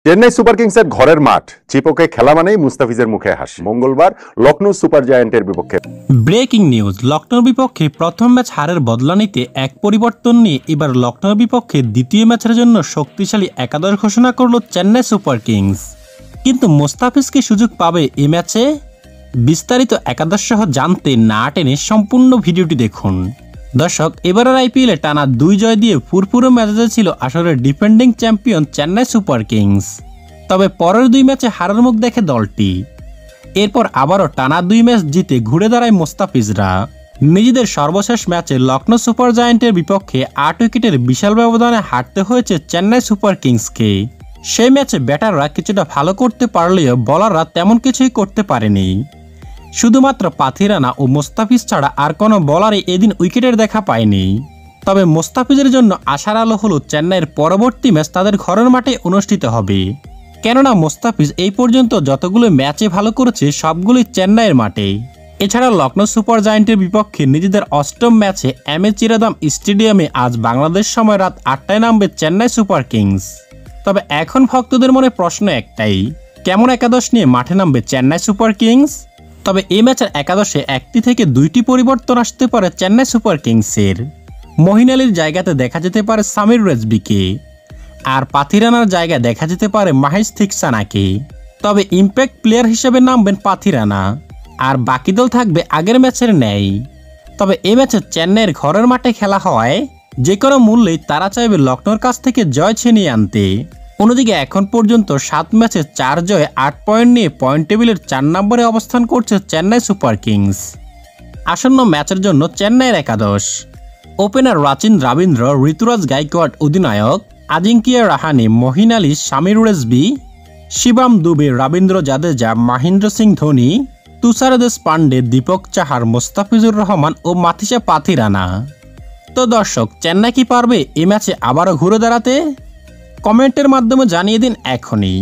Chennai super কিংসের ঘরের মাঠ চিপোকে খেলা মানেই মুস্তাফিজের মুখে হাসি। মঙ্গলবার লখনৌ সুপার জায়ান্টের বিপক্ষে ব্রেকিং নিউজ। লখনৌর বিপক্ষে প্রথম ম্যাচ হারের বদলা নিতে এক পরিবর্তন নিয়ে এবার লখনৌর বিপক্ষে দ্বিতীয় ম্যাচের জন্য শক্তিশালী একাদশ ঘোষণা করল চেন্নাই সুপার কিংস। কিন্তু মুস্তাফিজ কি সুযোগ পাবে এই ম্যাচে? বিস্তারিত একাদশ সহ জানতে না টেনে সম্পূর্ণ ভিডিওটি দেখুন। দর্শক, এবারের আইপিএলে টানা 2 জয় দিয়ে ফুরফুরে মেজাজে ছিল আসলে defending champion Chennai Super Kings. তবে পরের 2 ম্যাচে হারার মুখ দেখে দলটি। এরপর আবারও টানা 2 ম্যাচ জিতে ঘুরে দাঁড়ায় মুস্তাফিজরা। নিজেদের সর্বশেষ ম্যাচে লখনৌ সুপার জায়ান্টের বিপক্ষে 8 উইকেটের বিশাল ব্যবধানে হারতে হয়েছে চেন্নাই সুপার কিংসকে। সেই ম্যাচে ব্যাটাররা কিছুটা ভালো করতে পারলেও বোলাররা তেমন কিছুই করতে পারেনি। শুধুমাত্র পাথিরানা ও মুস্তাফিজ ছাড়া আর কোনো বোলারই এদিন উইকেটের দেখা পায়নি। তবে মুস্তাফিজের জন্য আশার আলো হলো চেন্নাইয়ের পরবর্তী ম্যাচ তাদের ঘরের মাঠে অনুষ্ঠিত হবে। কেননা মুস্তাফিজ এই পর্যন্ত যতগুলো ম্যাচে ভালো করেছে সবগুলোই চেন্নাইয়ের মাঠে। এছাড়া লখনৌ সুপার জায়ান্টের বিপক্ষে নিজেদের 8ম ম্যাচে এম এ চিরাদাম স্টেডিয়ামে আজ বাংলাদেশ সময় রাত 8টায় নামবে চেন্নাই সুপার কিংস। তবে এখন ভক্তদের মনে প্রশ্ন একটাই, কেমন একাদশ নিয়ে মাঠে নামবে চেন্নাই সুপার কিংস? তবে এই ম্যাচের একাদশে 1টি থেকে 2টি পরিবর্তন আসতে পারে চেন্নাই সুপার কিংসের। মহিন আলীর জায়গাতে দেখা যেতে পারে সামির রেজভিকে, আর পাথিরানার জায়গায় দেখা যেতে পারে মাহেশ থিকসানাকে। তবে ইম্প্যাক্ট প্লেয়ার হিসেবে নামবেন পাথিরানা, আর বাকি দল থাকবে আগের ম্যাচের ন্যায়। তবে এই ম্যাচে চেন্নাইয়ের ঘরের মাঠে খেলা হওয়ায় যে কোনো মূল্যেই তারা চাইবে লখনৌর কাছ থেকে জয় ছিনিয়ে আনতে। অন্যদিকে এখন পর্যন্ত 7 ম্যাচে 4 জয়ে 8 পয়েন্ট নিয়ে পয়েন্ট টেবিলের 4 নম্বরে অবস্থান করছে চেন্নাই সুপার কিংস। আসন্ন ম্যাচের জন্য চেন্নাইয়ের একাদশ: ওপেনার রাচিন রবীন্দ্র, ঋতুরাজ গাইকোয়াড অধিনায়ক, আজিঙ্কিয়া রাহানে, মহিন আলী, সামির রেজভি, শিবম দুবে, রবীন্দ্র জাদেজা, মহেন্দ্র সিং ধোনি, তুষার দেশপান্ডে, দীপক চাহার, মুস্তাফিজুর রহমান ও মাথিসা পাথিরানা। তো দর্শক, চেন্নাই কি পারবে এই ম্যাচে আবারও ঘুরে দাঁড়াতে? কমেন্টের মাধ্যমে জানিয়ে দিন এখনই।